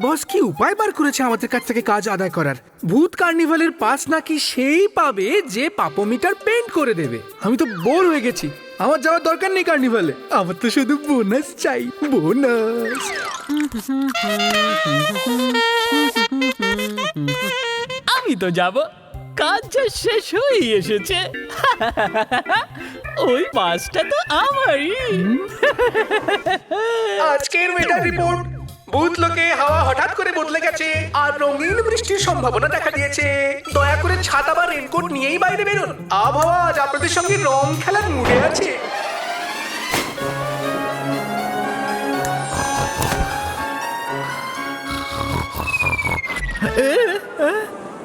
বস কি উপায় বার করেছে আমাদের কাছ থেকে কাজ আদায় করার? ভূত কার্নিভালের পাস নাকি সেই পাবে যে পাপোমিটার পেন্ট করে দেবে। আমি তো বোর হয়ে গেছি, আমার যাওয়ার দরকার নেই কার্নিভালে, আমার তো শুধু বোনাস চাই, বোনাস। আমি তো যাব, কাজ যে শেষ হয়ে এসেছে। ওই পাসটা তো আমারই। আজকের ওয়েদার রিপোর্ট, ভূত লোকে হাওয়া হঠাৎ করে বদলে গেছে আর রঙিন বৃষ্টির সম্ভাবনা দেখা দিয়েছে। দয়া করে ছাতা বা রেনকোট নিয়েই বাইরে বেরোন, আবহাওয়া আজ আপনাদের সঙ্গে রং খেলার মুডে আছে।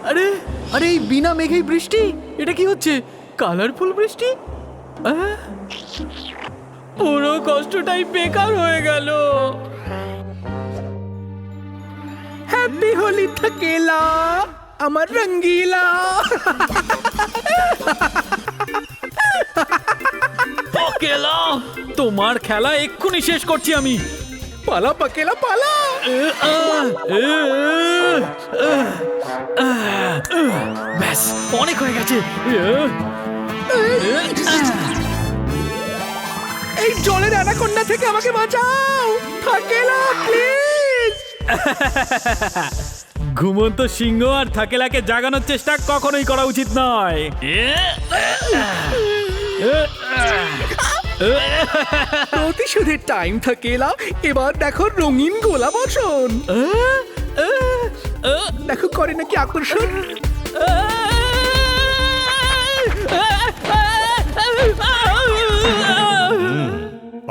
আরে আরে এই বিনা মেঘেই বৃষ্টি, এটা কি হচ্ছে? কালারফুল বৃষ্টি? পুরো কষ্টটাই বেকার হয়ে গেল। হ্যাপি হোলি থাকেলা আমার রঙ্গিলা। পকেলা, তোমার খেলা এক্ষুনি শেষ করছি আমি। পালা পাকেলা পালা। ব্যাস, অনেক হয়ে গেছে। এই জলের অ্যানাকোন্ডা থেকে আমাকে বাঁচাও থাকেলা, প্লিজ। ঘুমন্ত সিংহ আর থাকেলাকে জাগানোর চেষ্টা কখনোই করা উচিত নয়। প্রতিশোধের টাইম থাকেলা, এবার দেখো রঙিন গোলা বর্ষণ। দেখো করে নাকি আকর্ষণ।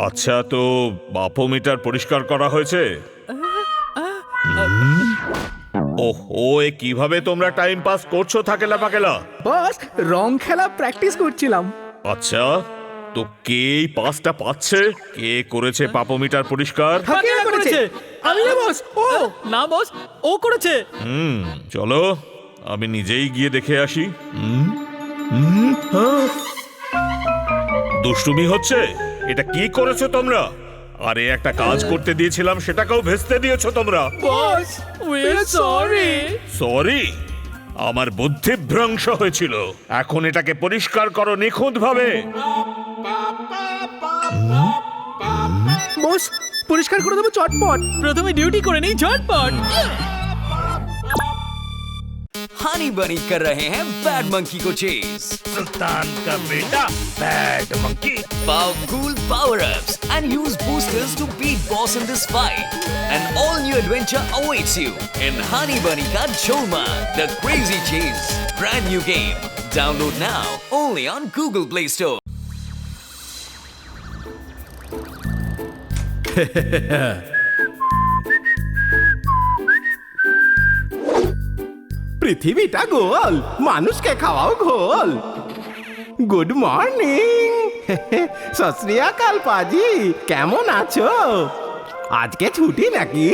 আচ্ছা, তো বাপোমিটার পরিষ্কার করা হয়েছে? ওহো, এ কিভাবে তোমরা টাইম পাস করছো থাকেলা পাকেলা? বস, রং খেলা প্র্যাকটিস করছিলাম। আচ্ছা, তো কে এই পাসটা পাচ্ছে? কে করেছে পাপোমিটার পরিষ্কার? থাকেলা করেছে। আমি না বস, ও। না বস, ও করেছে। চলো আমি নিজেই গিয়ে দেখে আসি। দুষ্টুমি হচ্ছে? এটা কি করেছো তোমরা? আরে একটা কাজ করতে দিয়েছিলাম, সেটাকেও ভেস্তে দিয়েছো তোমরা। বস, We're sorry. সরি, আমার বুদ্ধিভ্রংশ হয়েছিল। এখন এটাকে পরিষ্কার করো নিখুঁত ভাবে। বস পরিষ্কার করে দেবো চটপট। প্রথমে ডিউটি করে নেই ঝটপট। हनी बनी कर रहे हैं बैड मंकी को चेज। सुल्तान का बेटा bad monkey. Pow cool power ups and use boosters to beat boss in this fight. An all new adventure awaits you in Honey Bunny Ka Jholma, the Crazy Chase. Brand new game. Download now only on Google Play Store. পৃথিবীটা গোল, মানুষকে খাওয়াও ঘোল। Good morning. সত শ্রী আকাল পাজি, কেমন আছো? আজকে ছুটি নাকি?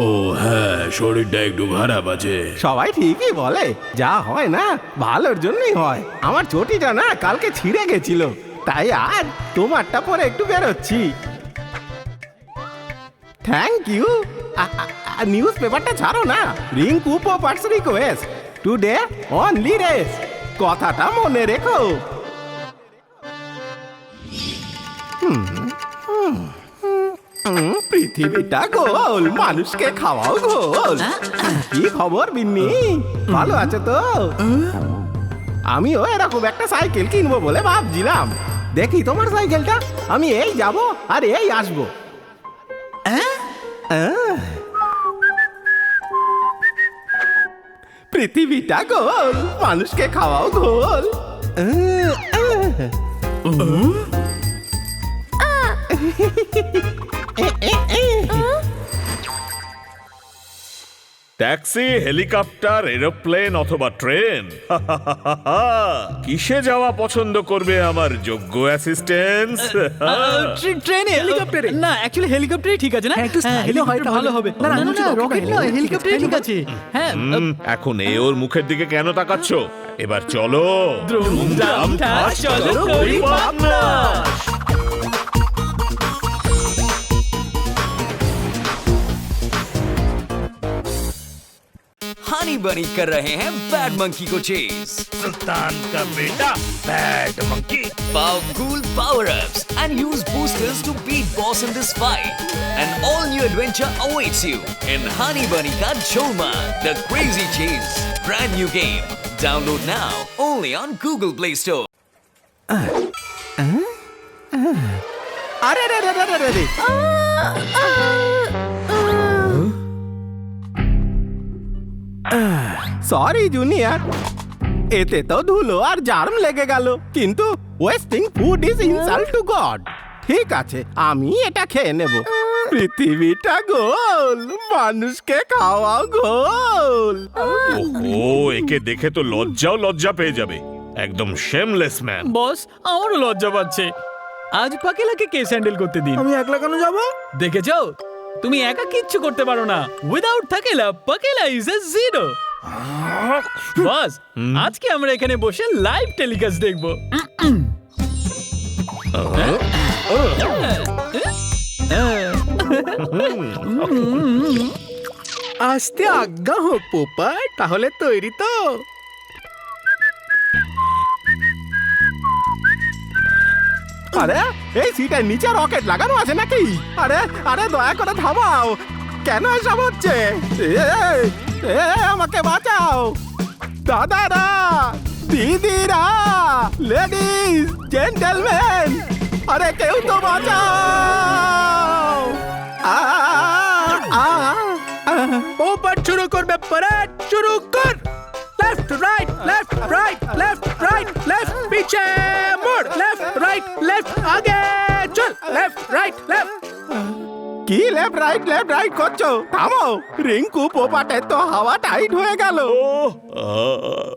ও হ্যাঁ, শরীরটা একটু খারাপ আছে। সবাই ঠিকই বলে, যা হয় না ভালোর জন্যই হয়। আমার চটিটা না কালকে ছিঁড়ে গেছিল, তাই আজ তোমারটা পরে একটু বেরোচ্ছি। Thank you. নিউজ পেপারটা ছাড়ো না। রিঙ্কু পোপার্স রিকোয়েস্ট, টুডে অনলি রেস, কথাটা মনে রেখো। পৃথিবীটা গোল, মানুষকে খাওয়াও গোল। কি খবর বিন্নি, ভালো আছো তো? আমিও এরকম একটা সাইকেল কিনবো বলে ভাবছিলাম। দেখি তোমার সাইকেলটা, আমি এই যাব আর এই আসবো। পৃথিবীটা গোল, মানুষকে খাওয়াও গোল। ট্যাক্সি, হেলিকপ্টার, এরোপ্লেন অথবা ট্রেন, কিসে যাওয়া পছন্দ করবে আমার যোগ্য অ্যাসিস্ট্যান্স? ট্রেনে, হেলিকপ্টারে। না অ্যাকচুয়ালি হেলিকপ্টারই ঠিক আছে না? হ্যাঁ, একটু স্টাইলও হয় হেলিকপ্টার ভালো হবে। না, না, না না, না, রকেট রকেট নয়, নয়, হেলিকপ্টারই ঠিক আছে। হ্যাঁ, এখন ওর মুখের দিকে কেন তাকাচ্ছ? এবার চলো। দ্রুমদাম ঠাস, চলো করি পাপনাশ। बनी कर रहे हैं बैड मंकी को चेज। सुल्तान का बेटा bad monkey. Powerful power-ups and use boosters to beat boss in this fight. An all-new adventure awaits you in Honey Bunny Ka Jholma, The Crazy Chase. Brand new game. Download now only on Google Play Store. আরে রে রে রে রে রে sorry junior, এতে তো ধুলো আর germ লেগে গেল, কিন্তু wasting food is insult to god. ঠিক আছে, আমি এটা খেয়ে নেব। পৃথিবীটা গোল, মানুষকে খাওয়াও গোল। ও একে দেখে তো লজ্জা পেয়ে যাবে। একদম শেমলেস ম্যান। বস, আমারও লজ্জা পাচ্ছে। আজ পাকেলাকে কে স্যান্ডেল করতে দিন। আমি একলা কেন যাবো? দেখেছো, তুমি একা কিচ্ছু করতে পারো না। উইদাউট থাকেলা পাকেলা ইজ এ জিরো। বস, আজকে আমরা এখানে বসে লাইভ টেলিকাস্ট দেখবো। আস্তে আজ্ঞা হোক পোপাট, তাহলে তৈরি তো? আরে এই সিটের নিচে রকেট লাগানো আছে নাকি? আরে আরে দয়া করে থামাও, কেন এসব হচ্ছে? আমাকে বাঁচাও দাদারা, দিদিরা, লেডিস, জেন্টলম্যান, আরে কেউ তো বাঁচাও। পোপাট শুরু করবে, পরেড শুরু কর। Left right left right left right left, पीछे मुड़, लेफ्ट राइट लेफ्ट, आगे चल, लेफ्ट राइट लेफ्ट। কি লেফট রাইট করছো? থামো, রিঙ্কু পোপাটের তো হাওয়া টাইট হয়ে গেল।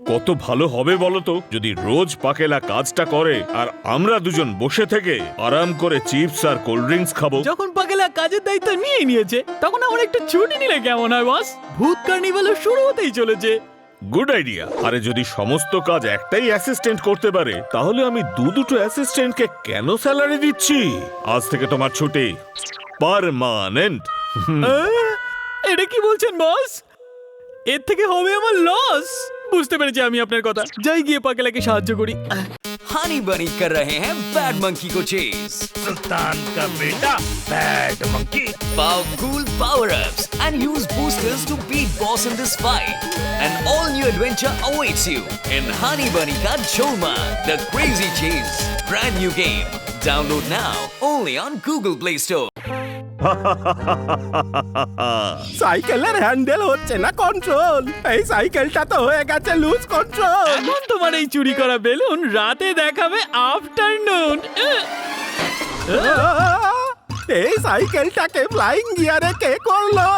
কত ভালো হবে বলো তো যদি রোজ পাকেলা কাজটা করে আর আমরা দুজন বসে থেকে আরাম করে চিপস আর কোল্ড ড্রিঙ্কস খাবো। যখন পাকেলা কাজের দায়িত্ব নিয়ে নিয়েছে, তখন আমরা একটু ছুটি নিলে কেমন হয় বস? ভূত কার্নিভালও শুরু হতেই চলেছে। Good idea. আরে যদি সমস্ত কাজ একটাই অ্যাসিস্ট্যান্ট করতে পারে, তাহলে আমি দুটো অ্যাসিস্ট্যান্টকে কেন স্যালারি দিচ্ছি? আজ থেকে তোমার ছুটি পার্মানেন্ট। এটা কি বলছেন বস? এর থেকে হবে আমার লস। বুঝতে পেরেছি আমি আপনার কথা। যাই গিয়ে পাকেলাকে সাহায্য করি। Honey Bunny कर रहे हैं बैड मंकी को चेज। सुल्तान का बेटा bad monkey. Powerful power-ups and use boosters to beat boss in this fight. An all-new adventure awaits you in Honey Bunny Ka Jholma, The Crazy Chase. Brand new game. Download now only on Google Play Store. সাইকেলের handle হচ্ছে না control, এই সাইকেলটা তো হয়ে গেছে loose control. এখন তোমার এই চুরি করা বেলুন রাতে দেখাবে আফটারনুন। এই সাইকেলটাকে ফ্লাইং গিয়ারে কে করলো?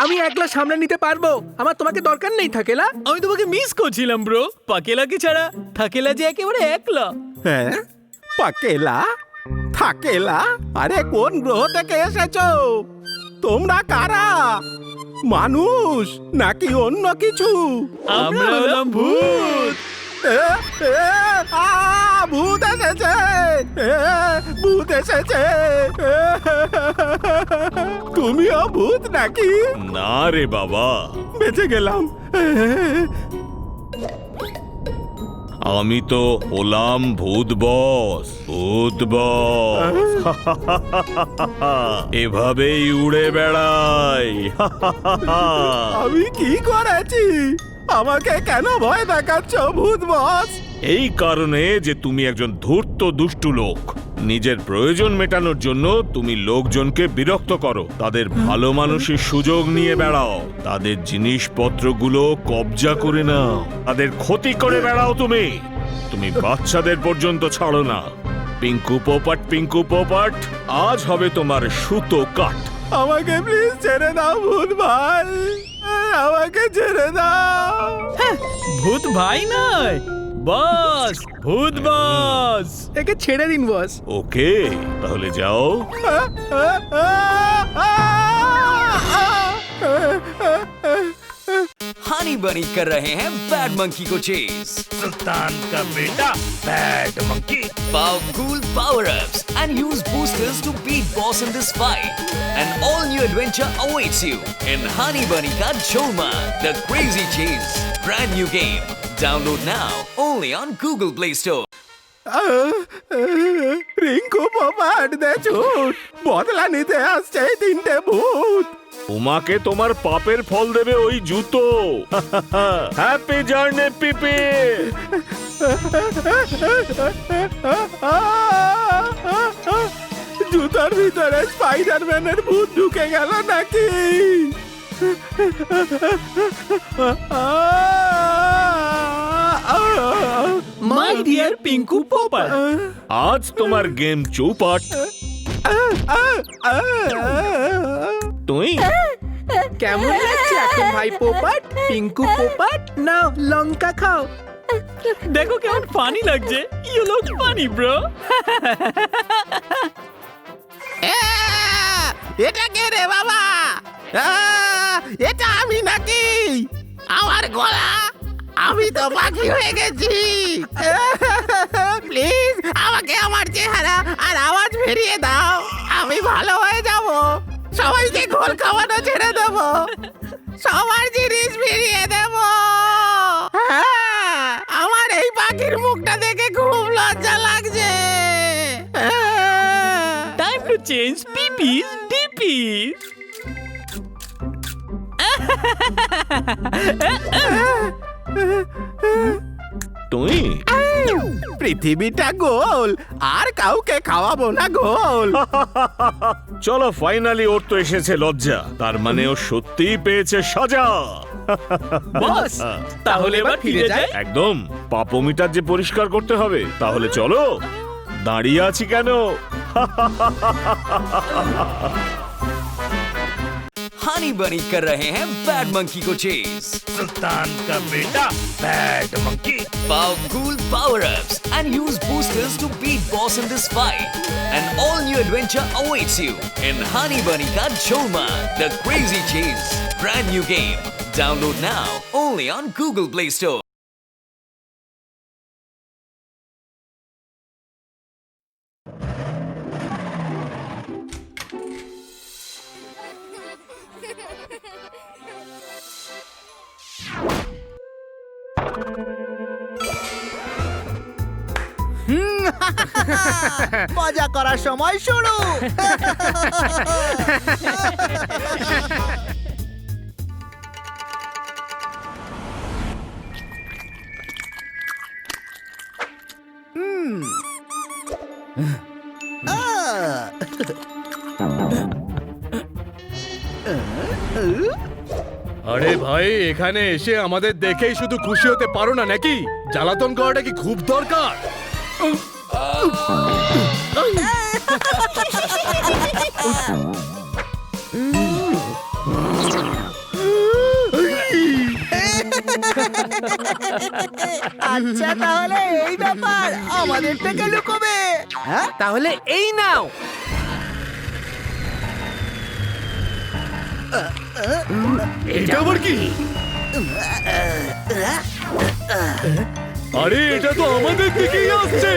আমি একলা সামনে নিতে পারবো, আমার তোমাকে দরকার নেই থাকেলা। আমি তোমাকে মিস করছিলাম ব্রো। পাকেলাকে ছাড়া থাকেলা যে একেবারে একলা। হ্যাঁ, পাকেলা থাকেলা, আরে কোন গ্রহ থেকে এসেছো তোমরা? কারা? মানুষ নাকি অন্য কিছু? আমরা হলাম ভূত। এ, এ, ভূত এসেছে, ভূত এসেছে। তুমিও ভূত নাকি? না রে বাবা, বেঁচে গেলাম। আমি তো হলাম ভূত বস। ভূত বস এভাবেই উড়ে বেড়াই। আমি কি করেছি? আমাকে কেন ভয় দেখাচ্ছ ভূত বস? এই কারণে যে তুমি একজন ধূর্ত দুষ্টু লোক। নিজের প্রয়োজন মেটানোর জন্য তুমি লোকজনকে বিরক্ত করো, তাদের ভালো মানুষের সুযোগ নিয়ে বেড়াও, তাদের জিনিসপত্রগুলো কবজা করে নাও, তাদের ক্ষতি করে বেড়াও। তুমি বাচ্চাদের পর্যন্ত ছাড়ো না। পিঙ্কু পোপাট, আজ হবে তোমার সুতো কাট। আমাকে প্লিজ ছেড়ে দাও ভূত ভাই, আমাকে ছেড়ে দাও। ভূত ভাই নয় বস, ভূত বস। একে ছেড়ে দিন বস। ওকে, তাহলে যাও। हनी बनी कर रहे हैं बैड मंकी को चेज। सुल्तान का बेटा bad monkey. Powerful power-ups and use boosters to beat boss in this fight. An all-new adventure awaits you in Honey Bunny Ka Jholma, The Crazy Chase. Brand new game. Download now only on Google Play Store. Rinku Popat দে ছুট, বদলা নিতে আসছে এই তিনটে ভূত। তোমাকে তোমার পাপের ফল দেবে ওই জুতো। হ্যাপি জার্নি পিপি। জুতার ভিতরে স্পাইডারম্যানের ভূত ঢুকে গেল নাকি? মাই ডিয়ার পিঙ্কু পোপাট, আজ তোমার গেম চৌপাট। তুই কেমন লাগছে এখন ভাই পোপাট? পিঙ্কু পোপাট, নাও লঙ্কা খাও। দেখো কেমন ফানি লাগছে। You look funny bro. এটা কে রে বাবা? এটা আমি নাকি? আমার গলা, আমি তো পাখি হয়ে গেছি। প্লিজ আমাকে আমার চেহারা আর আওয়াজ ফিরিয়ে দাও, আমি ভালো হয়ে যাব। সবাইকে গোল খাওয়ানো ছেড়ে দেব, সবার জিনিস ফিরিয়ে দেব। আমার এই পাখির মুখটা দেখে খুব লজ্জা লাগছে। Time to change পিপিস ডিপিস। তুই পৃথিবীটা গোল, আর কাউকে খাওয়াবো না গোল। চলো ফাইনালি ওর তো এসেছে লজ্জা, তার মানে ও সত্যিই পেয়েছে সাজা। বস, তাহলে এবার ফিরে যাই। একদম, পাপোমিটার যে পরিষ্কার করতে হবে। তাহলে চলো, দাঁড়িয়ে আছি কেন? हनी बनी कर रहे हैं बैड मंकी को चेज। सुल्तान का बेटा bad monkey. Powerful power-ups and use boosters to beat boss in this fight. An all-new adventure awaits you in Honey Bunny Ka Jholma, The Crazy Chase. Brand new game. Download now only on Google Play Store. মজা করার সময় শুরু। আরে ভাই, এখানে এসে আমাদের দেখেই শুধু খুশি হতে পারো না নাকি? জ্বালাতন করাটা কি খুব দরকার? আচ্ছা তাহলে এই ব্যাপার, আমাদের থেকে লুকোবে। হ্যাঁ তাহলে এই নাও। এটা আবার কি? আরে এটা তো আমাদের দিকেই আসছে।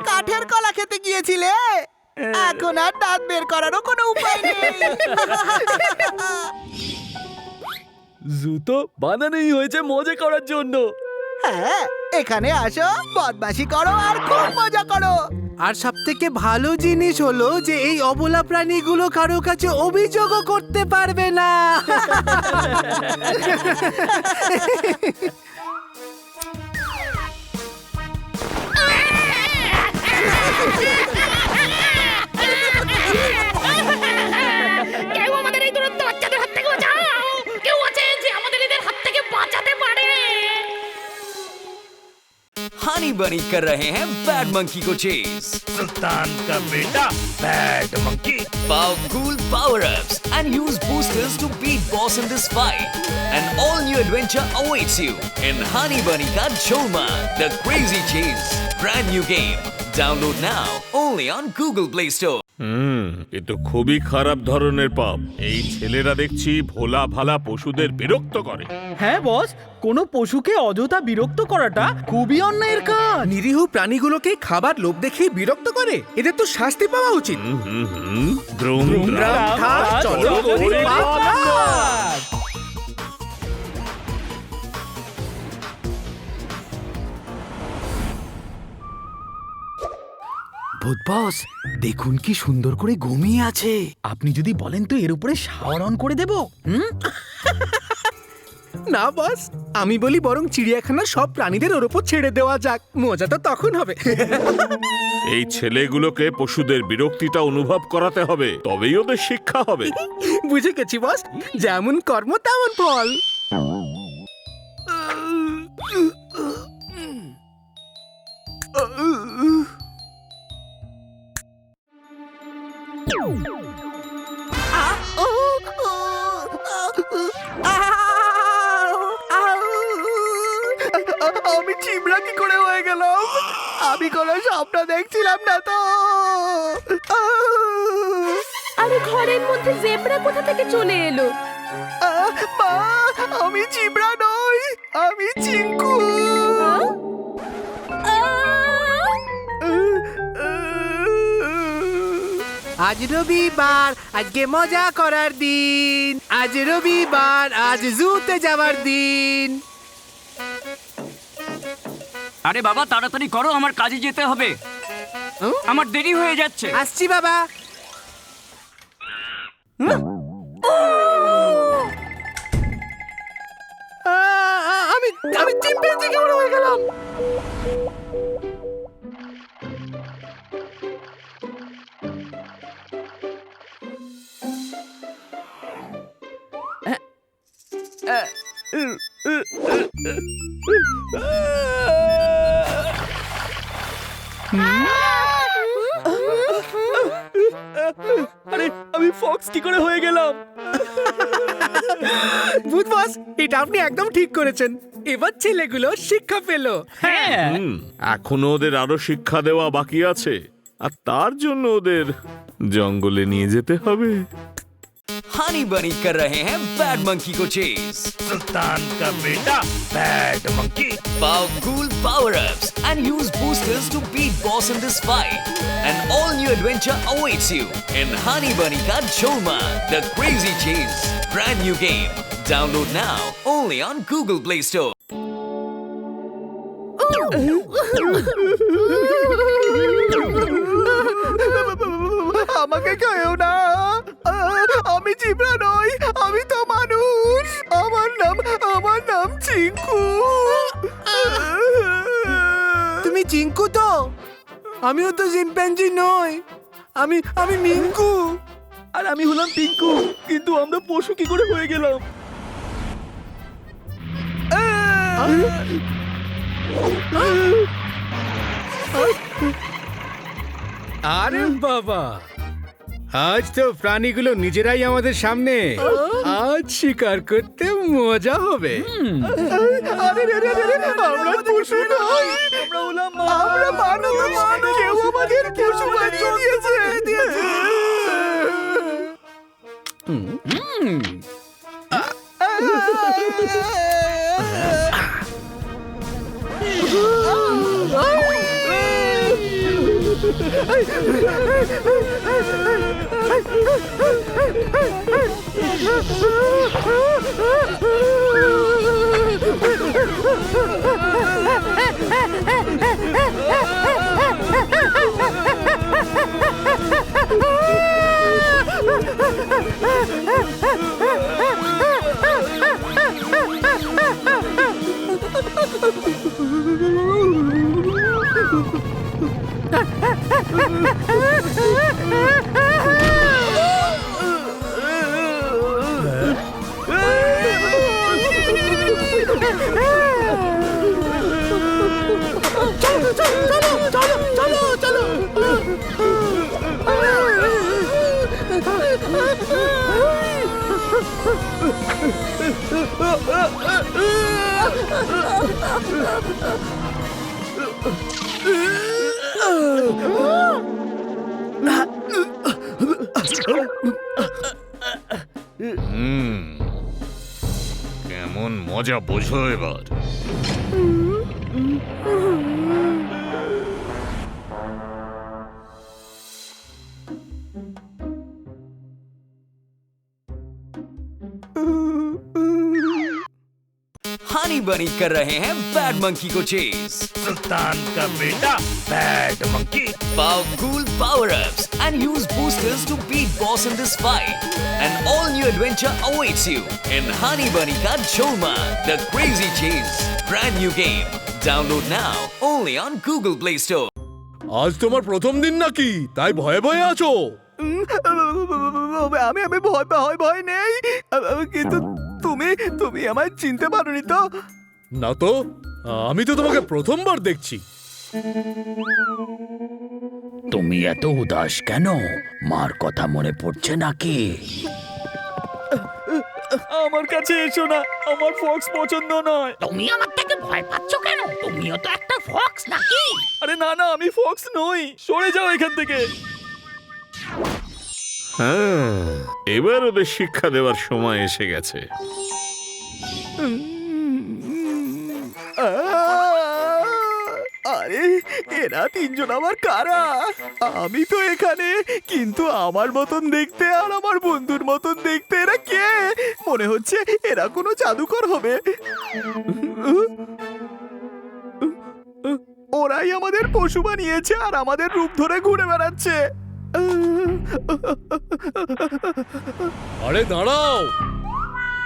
কাঠের কলা খেতে গিয়েছিলে, এখন আর দাঁত বের করারও কোনো উপায় নেই। জুতো বানানোই হয়েছে মজা করার জন্য। হ্যাঁ, এখানে আসো, বদমাশি করো আর খুব মজা করো। আর সব থেকে ভালো জিনিস হলো যে এই অবলা প্রাণীগুলো কারো কাছে অভিযোগও করতে পারবে না। हनी बनी कर रहे हैं बैड मंकी को चेज। सुल्तान का बेटा bad monkey. Powerful power-ups and use boosters to beat boss in this fight. An all-new adventure awaits you in Honey Bunny Ka Jholma, The Crazy Chase. Brand new game. Download now only on Google Play Store. এ তো খুবই খারাপ ধরনের পাপ। এই ছেলেরা দেখছি ভোলা ভালা পশুদের বিরক্ত করে। হ্যাঁ বস, কোনো পশুকে অযথা বিরক্ত করাটা খুবই অন্যায়ের কাজ। নিরীহ প্রাণীগুলোকে খাবার লোভ দেখে বিরক্ত করে, এদের তো শাস্তি পাওয়া উচিত। দ্রুম দ্রাম। চলো, করে বাপ। কাজ। ভূত বস, দেখুন কি সুন্দর করে ঘুমিয়ে আছে। আপনি যদি বলেন তো এর উপরে শাওয়ার অন করে দেব। না বস, আমি বলি বরং চিড়িয়াখানার সব প্রাণীদের ওর উপর ছেড়ে দেওয়া যাক, মজা তো তখন হবে। এই ছেলেগুলোকে পশুদের বিরক্তিটা অনুভব করাতে হবে, তবেই ওদের শিক্ষা হবে। বুঝে গেছি বস, যেমন কর্ম তেমন ফল। আমি চিমড়া কি করে হয়ে গেলাম? আমি কোনো স্বপ্ন দেখছিলাম না তো। আরে ঘরের মধ্যে জেব্রা কোথা থেকে চলে এলো? মা, আমি চিমড়া নই, আমি চিঙ্কু। আজ রবিবার, আজকে মজা করার দিন। আজ রবিবার, আজ জুতে যাওয়ার দিন। আরে বাবা তাড়াতাড়ি করো, আমার কাজে যেতে হবে, আমার দেরি হয়ে যাচ্ছে। আসছি বাবা। আমি আমি চিম্পাঞ্জি কেমন হয়ে গেলাম? আরে আমি ফক্স কি করে হয়ে গেলাম? ভূত বস, এটা আপনি একদম ঠিক করেছেন। এবার ছেলেগুলো শিক্ষা পেল। হ্যাঁ, এখনো ওদের আরো শিক্ষা দেওয়া বাকি আছে, আর তার জন্য ওদের জঙ্গলে নিয়ে যেতে হবে। हनी बनी कर रहे हैं बैड मंकी को चेज। सुल्तान का बेटा bad monkey. Powerful power-ups and use boosters to beat boss in this fight. An all-new adventure awaits you in Honey Bunny Ka Jholma, The Crazy Chase. Brand new game. Download now only on Google Play Store. আমাকে খেয়েও না, আমি চিমড়া নই, আমি তো মানুষ। আমার নাম চিঙ্কু। তুমি চিঙ্কু তো? আমিও তো চিম্পাঞ্জি নই, আমি মিঙ্কু। আর আমি হলাম পিঙ্কু, কিন্তু আমরা পশু কি করে হয়ে গেলাম? আরে বাবা, আজ তো প্রাণীগুলো নিজেরাই আমাদের সামনে। আজ শিকার করতে মজা হবে। আমরা পশু নই, আমরা মানুষ। কেউ আমাদের পশু বানিয়ে দিয়েছে। কেমন মজা বোঝো এবার। हनी बनी कर रहे हैं बैड मंकी को चेज। सुल्तान का बेटा bad monkey. Powerful power-ups and use boosters to beat boss in this fight. An all-new adventure awaits you in Honey Bunny Ka Cholma, The Crazy Chase. Brand new game. Download now only on Google Play Store. আজ তোমার প্রথম দিন নাকি, তাই ভয়ে ভয়ে আছো? আমি আমি ভয় ভয় ভয় নেই, কিন্তু তুমি তুমি আমায় চিনতে পারোনি তো? না তো, আমি তো তোমাকে প্রথমবার দেখছি। তুমি এত উদাস কেন? মার কথা মনে পড়ছে নাকি? আমার কাছে এসো না, আমার ফক্স পছন্দ নয়। তুমি আমার থেকে ভয় পাচ্ছ কেন? তুমিও তো একটা ফক্স নাকি? আরে না না, আমি ফক্স নই, সরে যাও এখান থেকে। হ্যাঁ, এবার ওদের শিক্ষা দেওয়ার সময় এসে গেছে। আরে এরা তিনজন আমার কারা? আমি তো এখানে, কিন্তু আমার মতন দেখতে আর আমার বন্ধুর মতন দেখতে এরা কে? মনে হচ্ছে এরা কোনো জাদুকর হবে। ওরাই আমাদের পশু বানিয়েছে আর আমাদের রূপ ধরে ঘুরে বেড়াচ্ছে। আরে দাঁড়াও,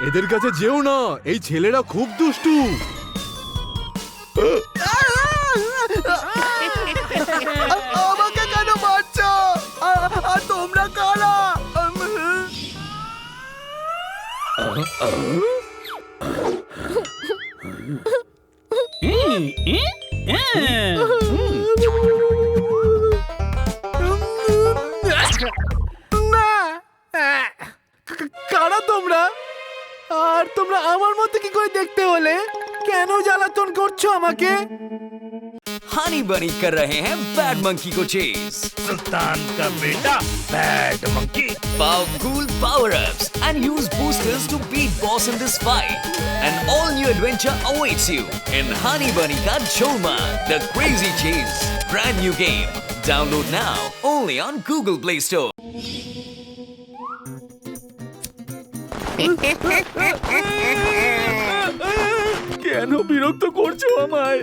এদের কাছে যেও না, এই ছেলেরা খুব দুষ্টু। আমাকে কেন মারছো? আর তোমরা কারা? কারা তোমরা? আর তোমরা আমার মধ্যে কি করে দেখতে হলে? কেন জ্বালাতন করছো আমাকে? हनी बनी कर रहे हैं बैड मंकी को चेज। सुल्तान का बेटा bad monkey. Powerful power-ups and use boosters to beat boss in this fight. An all-new adventure awaits you in Honey Bunny Ka Cholma, The Crazy Chase. Brand new game. Download now only on Google Play Store. কেন বিরক্ত করছো আমায়?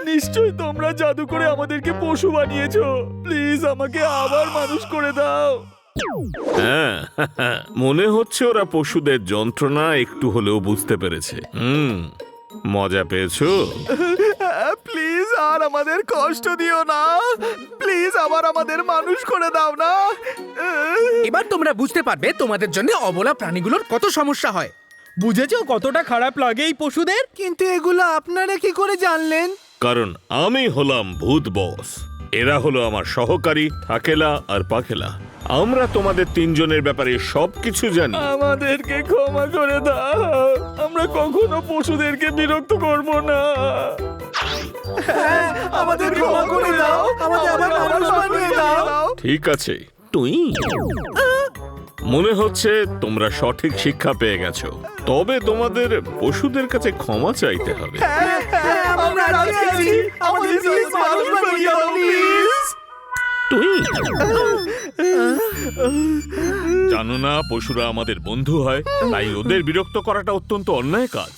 নিশ্চয়ই তোমরা জাদু করে আমাদেরকে পশু বানিয়েছো। প্লিজ আমাকে আবার মানুষ করে দাও। হ্যাঁ, মনে হচ্ছে ওরা পশুদের যন্ত্রণা একটু হলেও বুঝতে পেরেছে। মজা পেয়েছো? প্লিজ আর আমাদের কষ্ট দিও না, প্লিজ আবার আমাদের মানুষ করে দাও না। এবার তোমরা বুঝতে পারবে তোমাদের জন্য অবলা প্রাণীগুলোর কত সমস্যা হয়। বুঝেছো কতটা খারাপ লাগে এই পশুদের? কিন্তু এগুলো আপনারা কি করে জানলেন? কারণ আমি হলাম ভূত বস, এরা হলো আমার সহকারী থাকেলা আর পাকেলা। আমরা তোমাদের তিনজনের ব্যাপারে সবকিছু জানি। আমাদেরকে ক্ষমা করে দাও, আমরা কখনো পশুদেরকে বিরক্ত করব না। আমাদের ক্ষমা করে দাও, আমাদের আবার মানুষ বানিয়ে দাও। ঠিক আছে, তুই মনে হচ্ছে তোমরা সঠিক শিক্ষা পেয়ে গেছো, তবে তোমাদের পশুদের কাছে ক্ষমা চাইতে হবে। আমরা রাজি আছি, আমাদের প্লিজ মানুষ বানিয়ে দাও প্লিজ। তুই জানো না পশুরা আমাদের বন্ধু হয়, তাই ওদের বিরক্ত করাটা অত্যন্ত অন্যায় কাজ।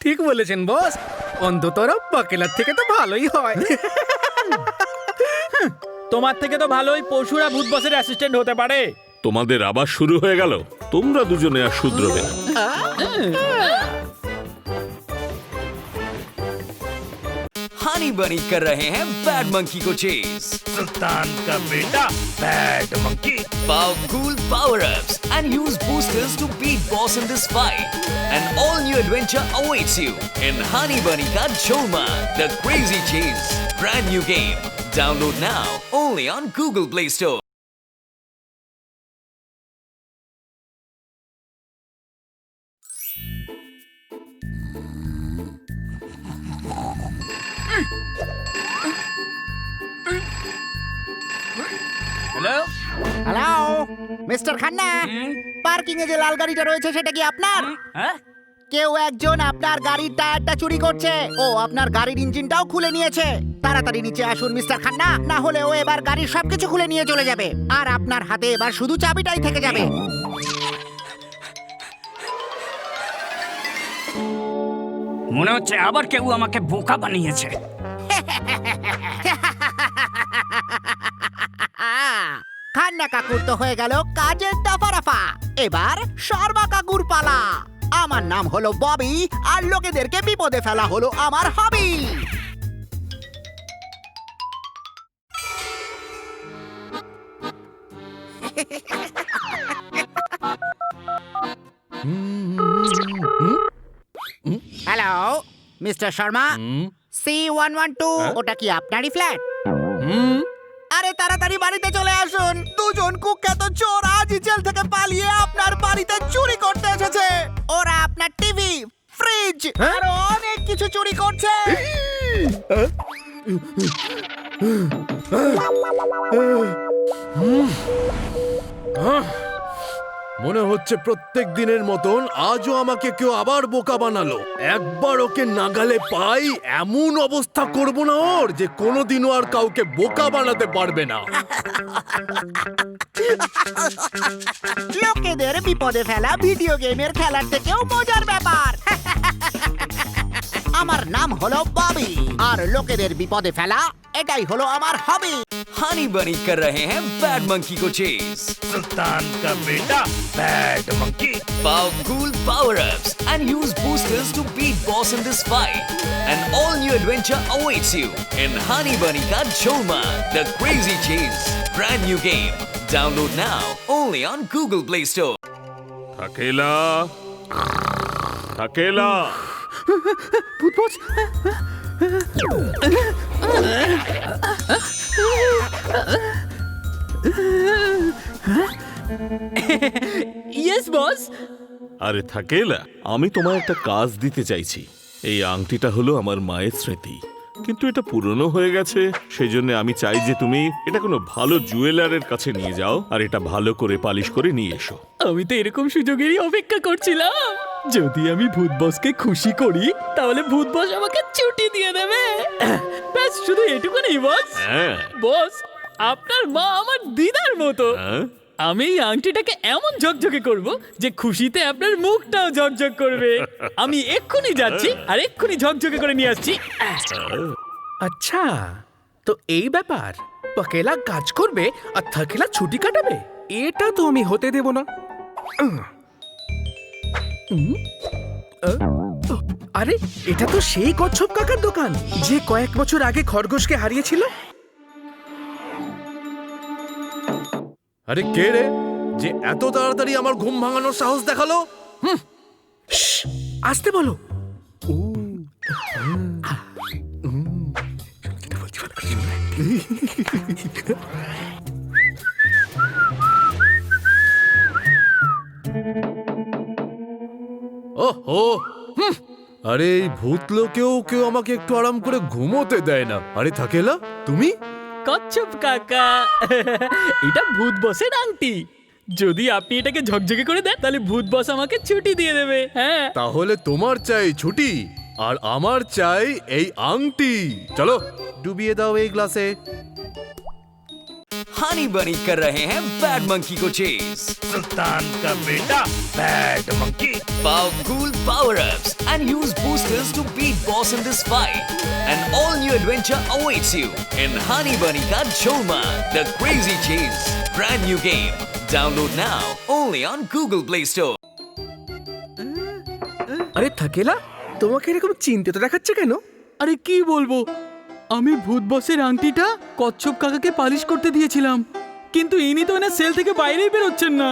ঠিক বলেছেন বস, অন্ততর পাকেলার থেকে তো ভালোই হয়। তোমার থেকে তো ভালোই পশুরা ভূত বসের অ্যাসিস্ট্যান্ট হতে পারে। তোমাদের আবার শুরু হয়ে গেল, তোমরা দুজনে আর শুধরবে না। हनी बनी कर रहे हैं बैड मंकी को चेज। सुल्तान का बेटा bad monkey. Powerful power-ups and use boosters to beat boss in this fight. An all-new adventure awaits you in Honey Bunny Ka Cholma, The Crazy Chase. Brand new game. Download now only on Google Play Store. Hello hello mister Khanna, parking এ যে লাল গাড়িটা রয়েছে সেটা কি আপনার? হ্যাঁ কেউ একজন আপনার গাড়ির টায়ারটা চুরি করছে। ও আপনার গাড়ির ইঞ্জিনটাও খুলে নিয়েছে। তাড়াতাড়ি নিচে আসুন মিস্টার খান্না, না হলে ও এবার গাড়ির সবকিছু খুলে নিয়ে চলে যাবে আর আপনার হাতে এবার শুধু চাবিটাই থেকে যাবে। মনে হচ্ছে আবার কেউ আমাকে বোকা বানিয়েছে। খান্না কাকুর তো হয়ে গেল কাজের দফারফা। এবার শর্মা কাকুর পালা। আমার নাম হলো ববি আর লোকেদেরকে বিপদে ফেলা হলো আমার হবি। হ্যালো মিস্টার শর্মা, C112 ওটা কি আপনারই ফ্ল্যাট? আরে তাড়াতাড়ি বাড়িতে চলে আসুন। দুজন কুখ্যাত চোর আজই জেল থেকে পালিয়ে আপনার বাড়িতে চুরি করতে এসেছে। ওরা আপনার টিভি, ফ্রিজ আর অনেক কিছু চুরি করছে। মনে হচ্ছে প্রত্যেক দিনের মতন আজও আমাকে কেউ আবার বোকা বানালো। একবার ওকে নাগালে পাই, এমন অবস্থা করব না ওর যে কোনোদিনও আর কাউকে বোকা বানাতে পারবে না। লোকেদের বিপদে ফেলা ভিডিও গেমের খেলার থেকেও মজার ব্যাপার। আমার নাম হলো ববি আর লোকেদের বিপদে ফেলা এটাই হলো আমার হবি। हनी बनी कर रहे हैं बैड मंकी को चेज। सुल्तान का बेटा bad monkey. Powerful power-ups and use boosters to beat boss in this fight. An all-new adventure awaits you in Honey Bunny Ka Cholma, The Crazy Chase. Brand new game. Download now only on Google Play Store. থাকেলা, থাকেলা। ভূত বস, yes boss. আরে থাকেলা, আমি তোমায় একটা কাজ দিতে চাইছি। এই আংটিটা হলো আমার মায়ের স্মৃতি, কিন্তু এটা পুরনো হয়ে গেছে। সেই জন্য আমি চাই যে তুমি এটা কোনো ভালো জুয়েলারের কাছে নিয়ে যাও আর এটা ভালো করে পালিশ করে নিয়ে এসো। আমি তো এরকম সুযোগেরই অপেক্ষা করছিলাম। যদি আমি ভূত বসকে খুশি করি তাহলে ভূত বস আমাকে ছুটি দিয়ে দেবে। ব্যাস শুধু এটুকুনি বস। হ্যাঁ। বস, আপনার মা আমার দিদার মতো। হ্যাঁ? আমি এই আংটিটাকে এমন ঝকঝকে করব যে খুশিতে আপনার মুখটাও ঝকঝক করবে। আমি এক্ষুনি যাচ্ছি আর এক্ষুনি ঝকঝকে করে নিয়ে আসছি। আচ্ছা তো এই ব্যাপার, পকেলা কাজ করবে আর থাকেলা ছুটি কাটাবে, এটা তো আমি হতে দেব না। আরে এটা তো সেই কচ্ছপ কাকার দোকান যে কয়েক বছর আগে খরগোশকে হারিয়েছিল। আরে কে রে যে এত তাড়াতাড়ি আমার ঘুম ভাঙানোর সাহস দেখালো? আসতে বলো। ওহো, আরে এই ভূত লোকেও কেউ আমাকে একটু আরাম করে ঘুমোতে দেয় না। আরে থাকেলা, তুমি? কচ্ছপ কাকা, এটা ভূত বসের আংটি। যদি আপনি এটাকে ঝকঝকে করে দেন তাহলে ভূত বস আমাকে ছুটি দিয়ে দেবে। হ্যাঁ, তাহলে তোমার চাই ছুটি আর আমার চাই এই আংটি। চলো ডুবিয়ে দাও এই গ্লাসে। हनी बनी कर रहे हैं बैड मंकी को चेज। सुल्तान का बेटा bad monkey. Powerful power-ups and use boosters to beat boss in this fight. An all-new adventure awaits you in Honey Bunny Ka Cholma, The Crazy Chase. Brand new game. Download now only on Google Play Store. আরে থাকেলা, তোমাকে এরকম চিন্তিত দেখাচ্ছে কেন? আরে কি বলবো, আমি ভূত বসের আংটিটা কচ্ছপ কাকাকে পালিশ করতে দিয়েছিলাম, কিন্তু ইনি তো এনার সেল থেকে বাইরেই বেরোচ্ছেন না।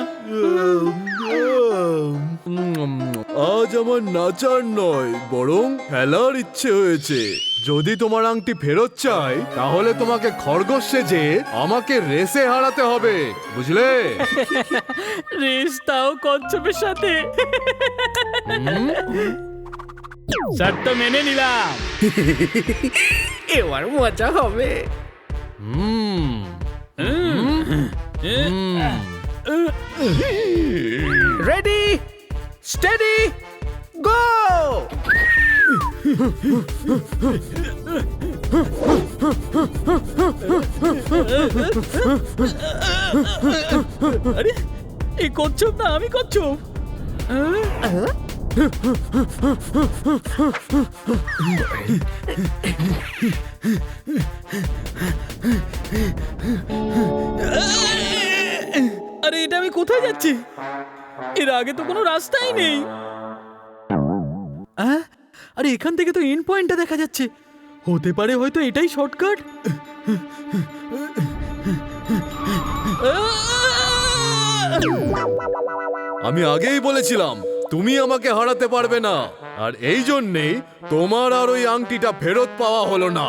আজ আমার নাচার নয় বরং খেলার ইচ্ছে হয়েছে। যদি তোমার আংটি ফেরত চাই তাহলে তোমাকে খরগোশ সেজে আমাকে রেসে হারাতে হবে, বুঝলে? রেসটাও কচ্ছপের সাথে। শর্ত মেনে নিলাম। এবার মজা হবে। রেডি, স্টেডি, গো! আরে এই কচ্ছপ না, আমি কচ্ছপ। আরে এটা আমি কোথায় যাচ্ছি? এর আগে তো কোনো রাস্তাই নেই। আরে এখান থেকে তো এন্ড পয়েন্টটা দেখা যাচ্ছে। হতে পারে হয়তো এটাই শর্টকাট। আমি আগেই বলেছিলাম তুমি আমাকে হারাতে পারবে না, আর এই জন্যেই তোমার আর ওই আংটিটা ফেরত পাওয়া হলো না।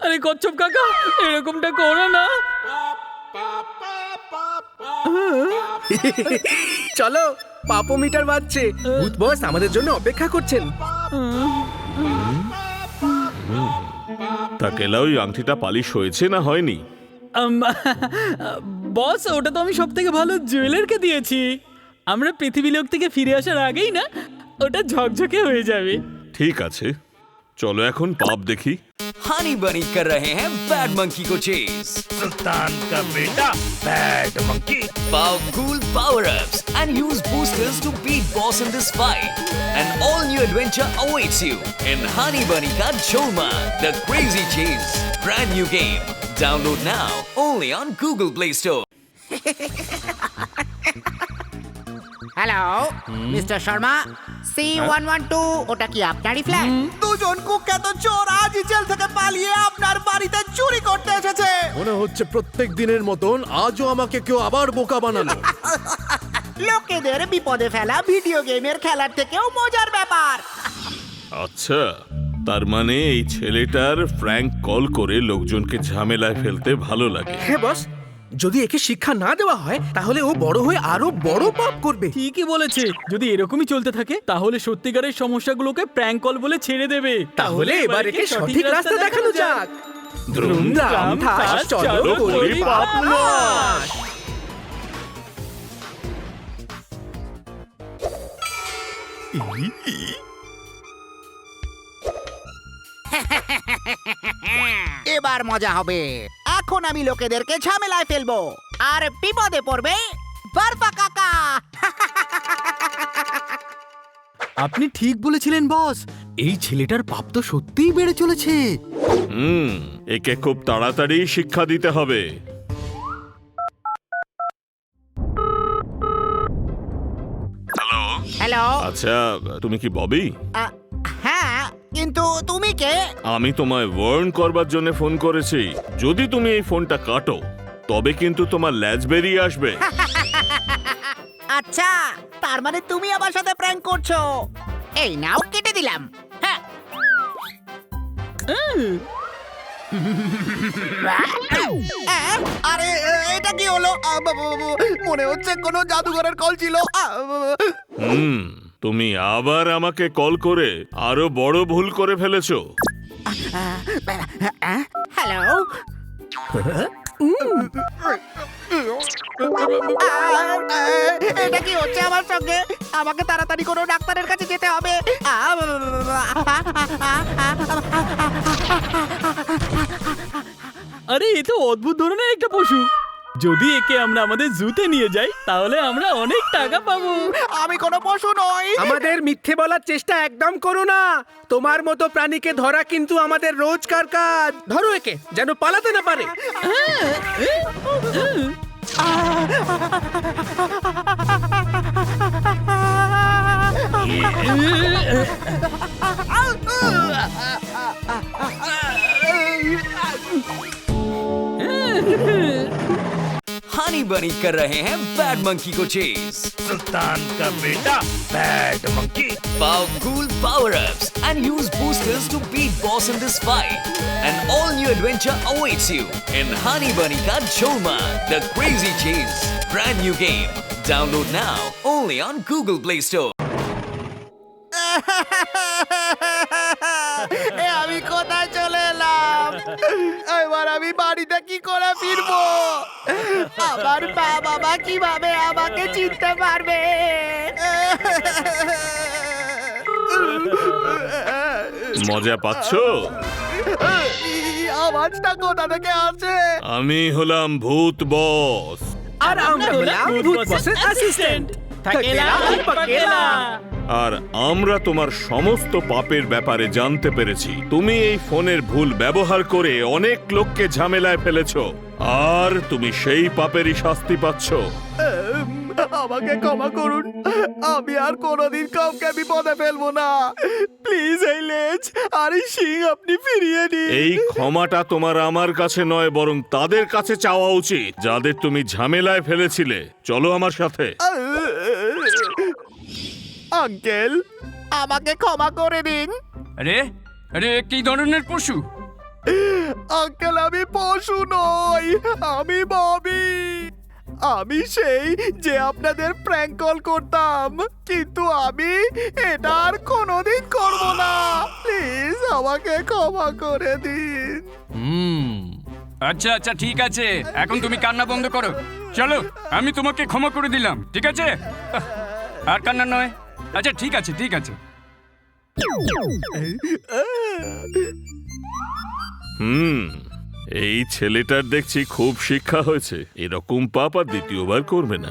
আরে কচ্ছপ কাকা, এরকমটা করো না। চলো, পাপোমিটার বাজছে। ভূত বস আমাদের জন্য অপেক্ষা করছেন। তা কেলা, ওই আংটিটা পালিশ হয়েছে না হয়নি? বস, ওটা তো আমি সব থেকে ভালো জুয়েলারকে দিয়েছি। আমরা পৃথিবী লোক থেকে ফিরে আসার আগেই না ওটা ঝকঝকে হয়ে যাবে। ঠিক আছে, চলো এখন পাপ দেখি। हनी बनी कर रहे हैं बैड मंकी को चेज। सुल्तान का बेटा bad monkey. Powerful power-ups and use boosters to beat boss in this fight. An all-new adventure awaits you in Honey Bunny Ka Jholma, The Crazy Chase. Brand new game. Download now only on Google Play Store. Hello mister Sharma, C112 ওটা কি আপনারই flat? দুজন কুখ্যাত চোর আজই jail থেকে পালিয়ে আপনার বাড়িতে চুরি করতে এসেছে। মনে হচ্ছে প্রত্যেক দিনের মতন আজও আমাকে কেউ আবার বোকা বানালো। লোকেদের বিপদে ফেলা ভিডিও গেমের খেলার থেকেও মজার ব্যাপার। আচ্ছা, তার মানে এই ছেলেটার ফ্র্যাঙ্ক কল করে লোকজনকে ঝামেলায় ফেলতে ভালো লাগে। হ্যাঁ বস, যদি একে শিক্ষা না দেওয়া হয় তাহলে ও বড় হয়ে আরো বড় পাপ করবে। ঠিকই বলেছে। যদি এরকমই চলতে থাকে তাহলে সত্যিকারের সমস্যাগুলোকে প্র্যাঙ্ক কল বলে ছেড়ে দেবে। তাহলে এবার একে সঠিক রাস্তা দেখানো যাক। ধুমধাম ঠাস চলো করি পাপ নাশ। এবার মজা হবে। এখন আমি লোকেদেরকে ঝামেলায় ফেলবো, আর বিপদে পড়বে বারপা কাকা। আপনি ঠিক বলেছিলেন বস, এই ছেলেটার পাপ তো সত্যিই বেড়ে চলেছে। একে খুব তাড়াতাড়ি শিক্ষা দিতে হবে। হ্যালো। হ্যালো। আচ্ছা, তুমি কি ববি? হ্যাঁ, কিন্তু তুমি কে? আমি তোমায় ওয়ার্ন করবার জন্য ফোন করেছি। যদি তুমি এই ফোনটা কাটো তবে কিন্তু তোমার ল্যাজ বেরিয়ে আসবে। আচ্ছা, তার মানে তুমি আমার সাথে প্র্যাঙ্ক করছো। এই নাও, কেটে দিলাম। হ্যাঁ। আরে এটা কি হলো? মনে হচ্ছে কোনো জাদুঘরের কল ছিল। তুমি আবার আমাকে কল করে আরো বড় ভুল করে ফেলেছো। হ্যালো। এটা কি হচ্ছে আমার সঙ্গে? আমাকে তাড়াতাড়ি কোনো ডাক্তারের কাছে যেতে হবে। আরে এ তো অদ্ভুত ধরনের একটা পশু। যদি একে আমরা আমাদের জুতে নিয়ে যাই তাহলে আমরা অনেক টাকা পাবো। আমি কোনো পশু নই। আমাদের মিথ্যে বলার চেষ্টা একদম করো না। তোমার মতো প্রাণীকে ধরা কিন্তু আমাদের রোজকার কাজ। ধরো একে, যেন পালাতে না পারে। हनी बनी कर रहे हैं बैड मंकी को चेज। सुल्तान का बेटा bad monkey. Powerful power-ups and use boosters to beat boss in this fight. An all-new adventure awaits you in Honey Bunny Ka Jholma, The Crazy Chase. Brand new game. Download now only on Google Play Store. আমি কোথায় আমার বাবা কিভাবে আমাকে চিনতে পারবে? মজা পাচ্ছ? আওয়াজটা কোথা থেকে আসে? আমি হলাম ভূত বস। আর আমরা হলাম ভূত বসের অ্যাসিস্ট্যান্ট থাকেলা পাকেলা। আর আমরা তোমার সমস্ত পাপের ব্যাপারে জানতে পেরেছি। তুমি এই ফোনের ভুল ব্যবহার করে অনেক লোককে ঝামেলায় ফেলেছো, আর তুমি সেই পাপেরই শাস্তি পাচ্ছ। আমাকে ক্ষমা করুন, আমি আর কোনোদিন কাউকে বিপদে ফেলবো না। প্লিজ এই লেজ আর এই শিং আপনি ফিরিয়ে নিন। এই ক্ষমাটা তোমার আমার কাছে নয়, বরং তাদের কাছে চাওয়া উচিত যাদের তুমি ঝামেলায় ফেলেছিলে। চলো আমার সাথে। আঙ্কেল, আমাকে ক্ষমা করে দিন। আরে আরে কি ধরনের পশু? আঙ্কেল, আমি পশু নই, আমি ববি। আমি সেই যে আপনাদের প্র্যাঙ্ক কল করতাম, কিন্তু আমি এটা আর কোনোদিন করব না। প্লিজ আমাকে ক্ষমা করে দিন। আচ্ছা আচ্ছা ঠিক আছে, এখন তুমি কান্না বন্ধ করো। চলো, আমি তোমাকে ক্ষমা করে দিলাম, ঠিক আছে? আর কান্না নয়। আচ্ছা ঠিক আছে ঠিক আছে। এই ছেলেটার দেখছি খুব শিক্ষা হয়েছে। এরকম পাপ আর দ্বিতীয়বার করবে না।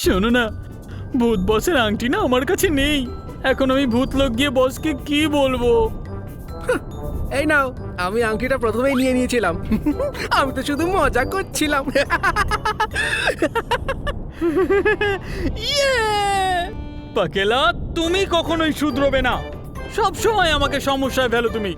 শোনো না, ভূত বসের আংটি না আমার কাছে নেই। এখন আমি ভূত লোক গিয়ে বসকে কি বলবো? এই নাও, আমি আংটিটা প্রথমেই নিয়ে নিয়েছিলাম। আমি তো শুধু মজা করছিলাম। ইয়ে! পাকেলা, তুমি কখনোই শুধরোবে না। সব সময় আমাকে সমস্যায় ফেলো তুমি।